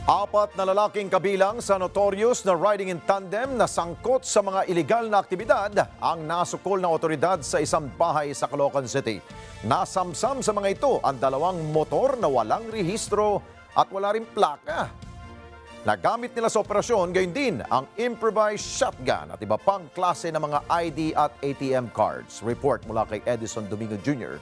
Apat na lalaking kabilang sa notorious na riding in tandem na sangkot sa mga ilegal na aktibidad ang nasukol ng otoridad sa isang bahay sa Caloocan City. Nasamsam sa mga ito ang dalawang motor na walang rehistro at wala ring plaka. Nagamit nila sa operasyon gayon din ang improvised shotgun at iba pang klase ng mga ID at ATM cards. Report mula kay Edison Domingo Jr.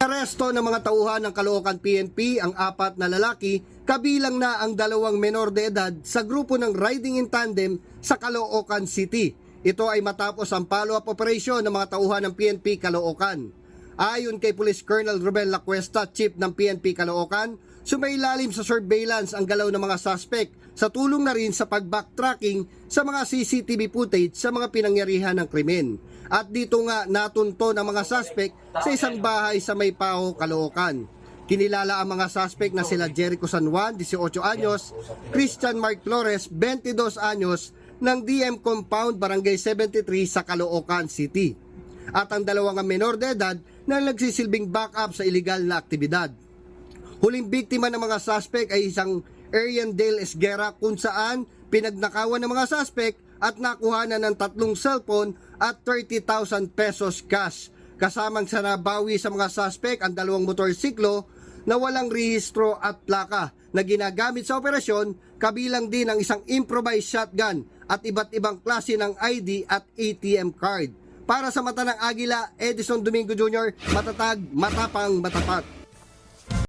Aresto ng mga tauhan ng Caloocan PNP ang apat na lalaki, kabilang na ang dalawang menor de edad sa grupo ng riding in tandem sa Caloocan City. Ito ay matapos ang follow-up operation ng mga tauhan ng PNP Caloocan. Ayon kay Police Colonel Ruben Lacuesta, Chief ng PNP Caloocan, sumailalim sa surveillance ang galaw ng mga suspect sa tulong na rin sa pag-backtracking sa mga CCTV footage sa mga pinangyarihan ng krimen. At dito nga natunto ng mga suspect sa isang bahay sa Maypao, Caloocan. Kinilala ang mga suspect na sila Jericho San Juan, 18 anyos, Christian Mark Flores, 22 anyos, ng DM Compound, Barangay 73 sa Caloocan City. At ang dalawang menor de edad na nagsisilbing backup sa iligal na aktibidad. Huling biktima ng mga suspect ay isang Ariandale Esguera kung saan pinagnakawan ng mga suspect at nakuhanan ng 3 cellphone at 30,000 pesos cash. Kasamang sa nabawi sa mga suspect ang 2 motorsiklo na walang rehistro at plaka na ginagamit sa operasyon, kabilang din ang isang improvised shotgun at iba't ibang klase ng ID at ATM card. Para sa Mata ng Agila, Edison Domingo Jr., matatag, matapang, matapat.